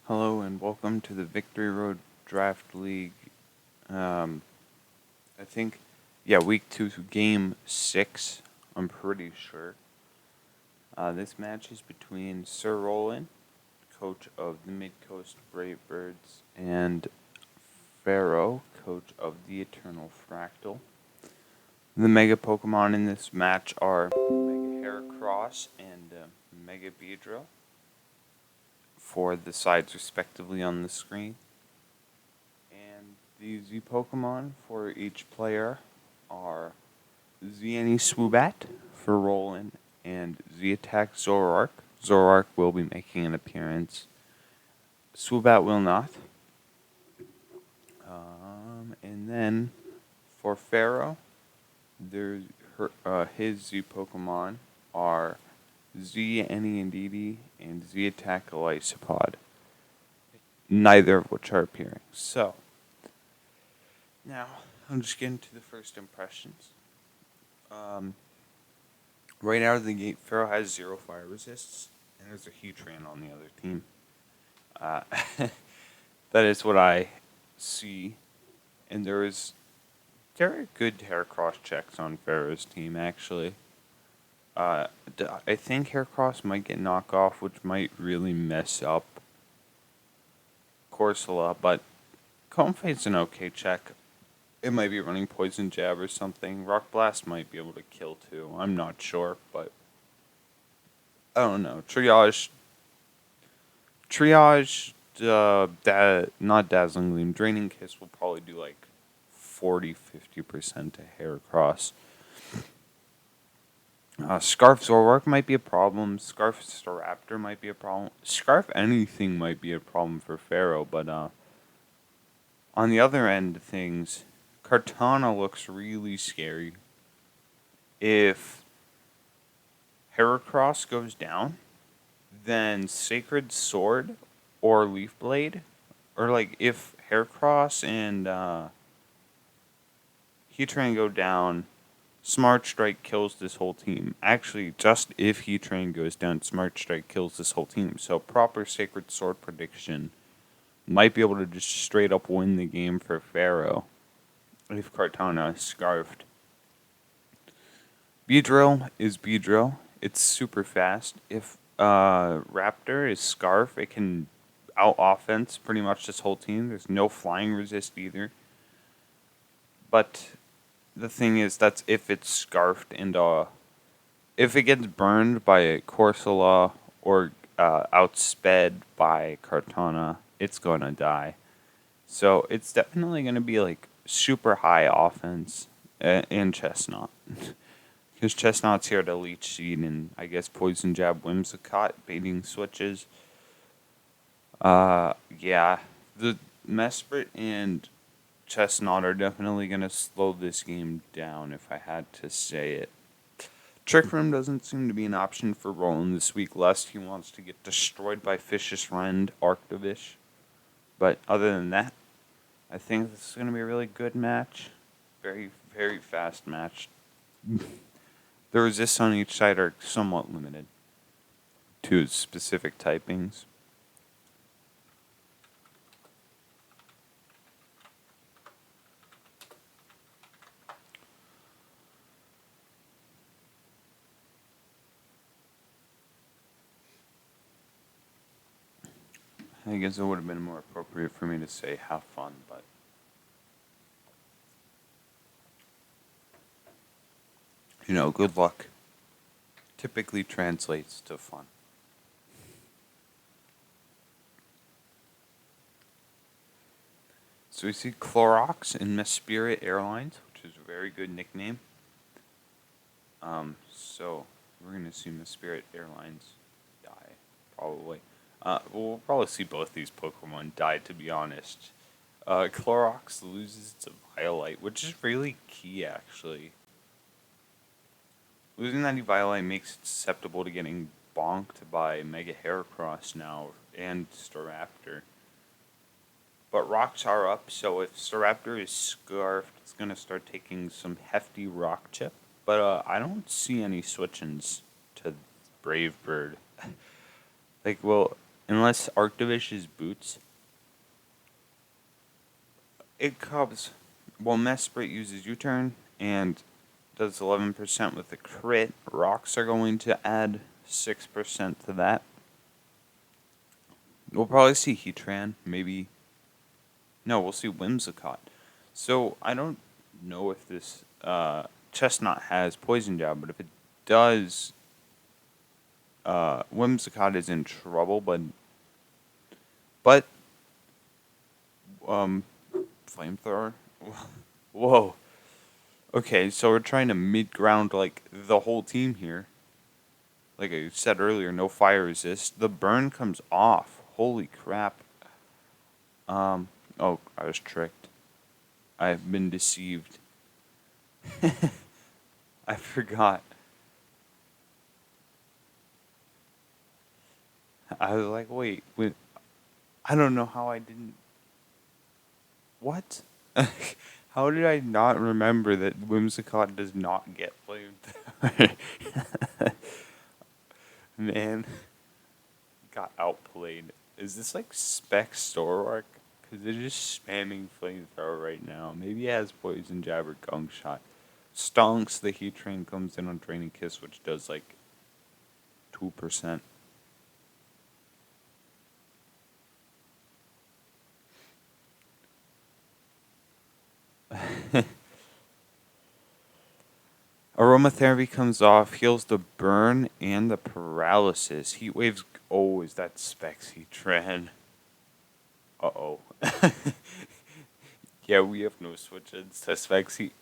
Hello and welcome to the Victory Road Draft League. I think, week 2, game 6, I'm pretty sure. This match is between Sir Roland, coach of the Mid-Coast Brave Birds, and Pharaoh, coach of the Eternal Fractal. The Mega Pokemon in this match are Mega Heracross and Mega Beedrill for the sides respectively on the screen. And the Z Pokemon for each player are Zenny Swoobat for Roland and Z Attack Zoroark. Zoroark will be making an appearance. Swoobat will not. And then for Pharaoh, his Z Pokemon are Z Any and Didi and Z Attack Elisapod. Neither of which are appearing. So, now, I'm just getting to the first impressions. Right out of the gate, Pharaoh has 0 fire resists, and there's a Heatran on the other team. That is what I see. And there are good Heracross checks on Pharaoh's team, actually. I think Heracross might get knocked off, which might really mess up Corsola, but Comfey's an okay check. It might be running Poison Jab or something. Rock Blast might be able to kill too. I'm not sure, but I don't know. Triage, not Dazzling Gleam. Draining Kiss will probably do like 40-50% to Heracross. Scarf Zoroark might be a problem. Scarf Staraptor might be a problem. Scarf anything might be a problem for Pharaoh, but on the other end of things, Kartana looks really scary. If Heracross goes down, then Sacred Sword or Leaf Blade, or like if Heracross and Heatran go down, Smart Strike kills this whole team. Actually, just if Heatran goes down, Smart Strike kills this whole team. So proper Sacred Sword prediction might be able to just straight up win the game for Pharaoh if Kartana is scarfed. Beedrill is Beedrill. It's super fast. If Raptor is Scarf, it can out-offense pretty much this whole team. There's no flying resist either. But the thing is, that's if it's scarfed and if it gets burned by a Corsola or outsped by Kartana, it's going to die. So it's definitely going to be like super high offense in Chestnut. Because Chestnut's here to leech seed and I guess Poison Jab Whimsicott baiting switches. The Mesprit and Chestnut are definitely going to slow this game down if I had to say it. Trick Room doesn't seem to be an option for Roland this week, lest he wants to get destroyed by Vicious Rend, Arctovish. But other than that, I think this is going to be a really good match. Very, very fast match. The resists on each side are somewhat limited to specific typings. I guess it would have been more appropriate for me to say have fun, but good luck typically translates to fun. So we see Clorox in Spirit Airlines, which is a very good nickname. So we're going to see Spirit Airlines die, probably. We'll probably see both these Pokemon die, to be honest. Clorox loses to Violite, which is really key, actually. Losing that Eviolite makes it susceptible to getting bonked by Mega Heracross now and Staraptor. But rocks are up, so if Staraptor is scarfed, it's going to start taking some hefty rock chip. But I don't see any switch-ins to Brave Bird. unless Arctivish's boots, it comes. Well, Mesprit uses U-turn and does 11% with the crit. Rocks are going to add 6% to that. We'll probably see Heatran, maybe. No, we'll see Whimsicott. So I don't know if this Chestnut has Poison Jab, but if it does, Whimsicott is in trouble. But Flamethrower. Whoa. Okay, so we're trying to mid-ground, like, the whole team here. Like I said earlier, no fire resist. The burn comes off. Holy crap. Oh, I was tricked. I've been deceived. I forgot. I was like, wait, I don't know how I didn't... What? How did I not remember that Whimsicott does not get flamed? Man, got outplayed. Is this like Spec Storework? Because they're just spamming Flamethrower right now. Maybe he has Poison Jab or Gunk Shot. Stonks, the Heat Train comes in on Draining Kiss, which does like 2%. Aromatherapy comes off, heals the burn and the paralysis. Heat Waves. Oh, is that Specs Heatran? Uh-oh. Yeah, we have no switch-ins to Specs Heat.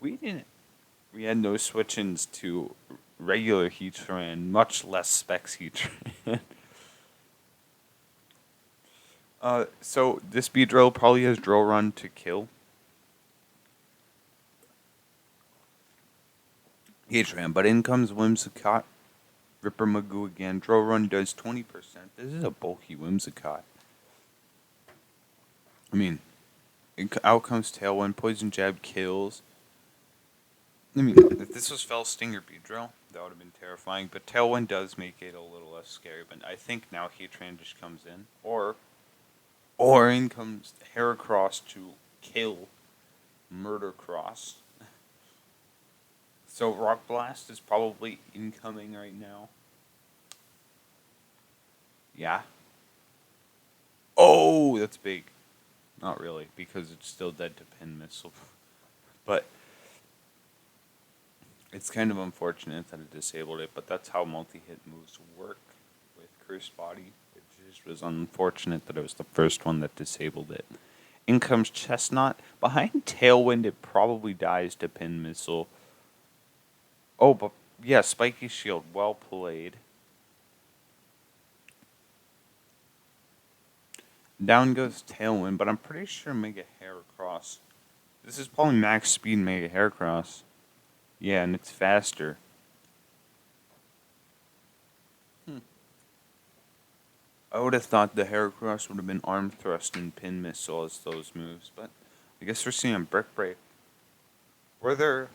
We didn't. We had no switch-ins to regular Heatran, much less Specs Heatran. So this Beedrill probably has Drill Run to kill. Heatran, but in comes Whimsicott. Ripper Magoo again. Drill Run does 20%. This is a bulky Whimsicott. I mean, out comes Tailwind. Poison Jab kills. I mean, if this was Fell Sting or Beedrill, that would have been terrifying. But Tailwind does make it a little less scary. But I think now Heatran just comes in. Or in comes Heracross to kill Murdercross. So Rock Blast is probably incoming right now. Yeah. Oh, that's big. Not really, because it's still dead to Pin Missile. But it's kind of unfortunate that it disabled it, but that's how multi-hit moves work with Cursed Body. It just was unfortunate that it was the first one that disabled it. In comes Chestnut. Behind Tailwind, it probably dies to Pin Missile. Oh, but yeah, Spiky Shield. Well played. Down goes Tailwind, but I'm pretty sure Mega Heracross. This is probably max speed Mega Heracross. Yeah, and it's faster. I would have thought the Heracross would have been Arm Thrust and Pin Missile as those moves, but I guess we're seeing Brick Break. Were there...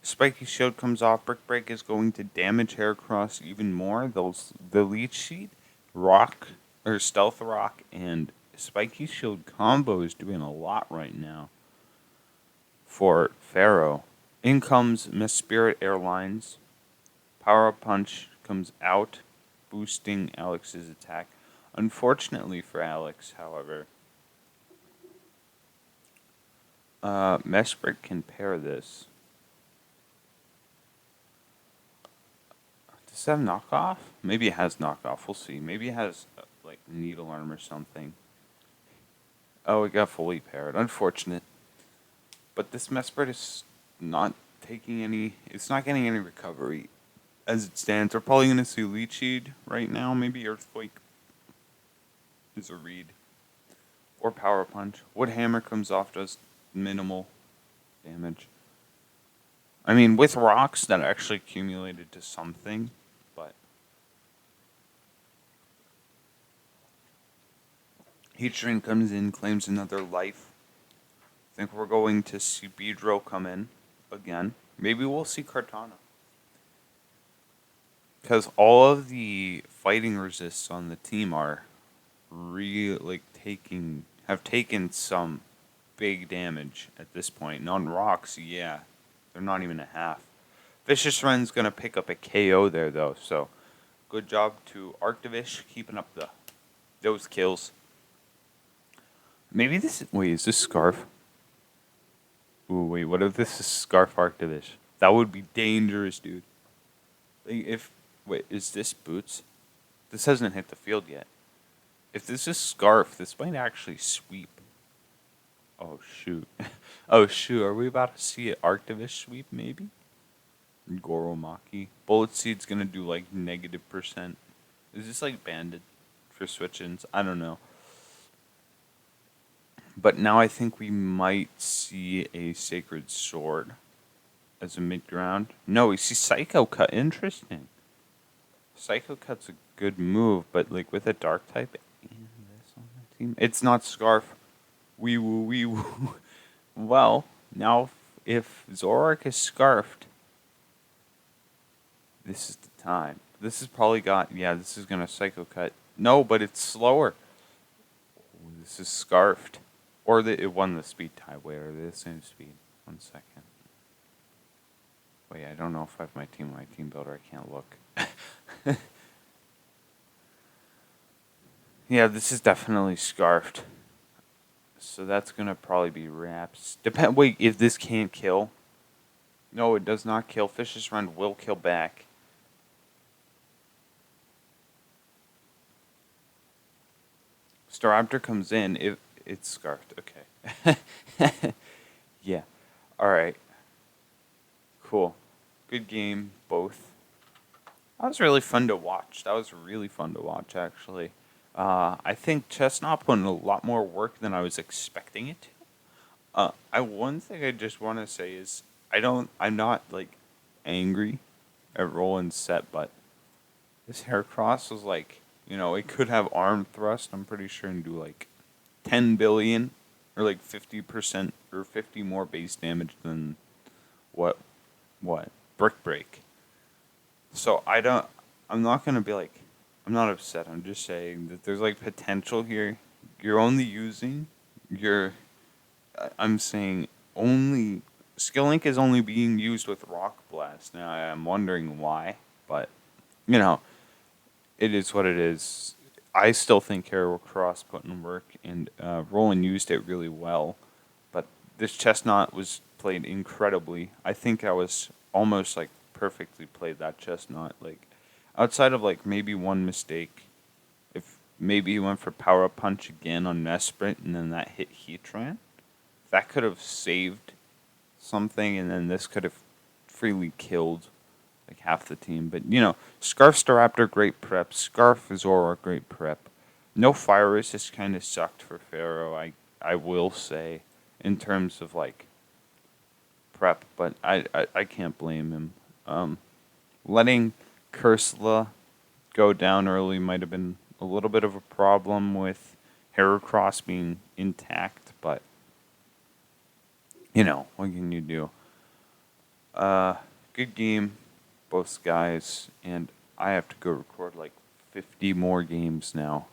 Spiky Shield comes off. Brick Break is going to damage Heracross even more. The Leech Sheet, Rock, or Stealth Rock, and Spiky Shield combo is doing a lot right now for Pharaoh. In comes Miss Spirit Airlines. Power Punch comes out, boosting Alex's attack. Unfortunately for Alex, however, Mesprit can pair this. Does that have knockoff? Maybe it has knockoff. We'll see. Maybe it has, like, Needle Arm or something. Oh, it got fully paired. Unfortunate. But this Mesprit is not taking any... It's not getting any recovery. As it stands, we're probably going to see Leecheed right now. Maybe Earthquake is a read. Or Power Punch. Wood Hammer comes off, does minimal damage. I mean, with rocks, that actually accumulated to something. But Heatran comes in, claims another life. I think we're going to see Beedrill come in again. Maybe we'll see Kartana. because all of the fighting resists on the team are have taken some big damage at this point. And on rocks, yeah, they're not even a half. Vicious Run's gonna pick up a KO there though, so good job to Arctivish keeping up those kills. Maybe is this Scarf? Ooh, wait, what if this is Scarf Arctivish? That would be dangerous, dude. Wait, is this Boots? This hasn't hit the field yet. If this is Scarf, this might actually sweep. Oh shoot. Oh shoot, are we about to see an Arctivish sweep maybe? Goromaki. Bullet Seed's gonna do like -%. Is this like banded for switch-ins? I don't know. But now I think we might see a Sacred Sword as a mid-ground. No, we see Psycho Cut. Interesting. Psycho Cut's a good move, but like with a Dark type and this on the team, it's not Scarf. Wee woo, wee woo. Well, now if Zorak is scarfed, this is the time. This is probably this is gonna Psycho Cut. No, but it's slower. Oh, this is scarfed. Or it won the speed tie. Wait, are they the same speed? 1 second. Wait, I don't know if I have my team builder. I can't look. Yeah, this is definitely scarfed. So that's gonna probably be wraps. Wait, if this can't kill. No, it does not kill. Vicious Run will kill back. Staraptor comes in. If it's scarfed, okay. Yeah. Alright. Cool. Good game, both. That was really fun to watch. Actually. I think Chestnut put in a lot more work than I was expecting it to. One thing I just want to say is I'm not like angry at Roland's set, but this Heracross was like, it could have arm thrust, I'm pretty sure, and do like 10 billion or like 50% or 50 more base damage than what Brick Break. So I'm not going to be like, I'm not upset. I'm just saying that there's like potential here. You're only using I'm saying only Skill Link is only being used with Rock Blast. Now I'm wondering why, but it is what it is. I still think Heracross put in work, and Roland used it really well. But this Chestnut was played incredibly. I think I was almost like perfectly played that Chestnut. Like outside of like maybe one mistake, if maybe he went for Power Up Punch again on Nesprint and then that hit Heatran, that could have saved something, and then this could have freely killed like half the team. But Scarf Staraptor, great prep. Scarf Zora, great prep. No Fire Resist kind of sucked for Pharaoh, I will say, in terms of like prep, but I can't blame him. Letting Cursula go down early might have been a little bit of a problem with Heracross being intact, but what can you do? Good game, both guys, and I have to go record like 50 more games now.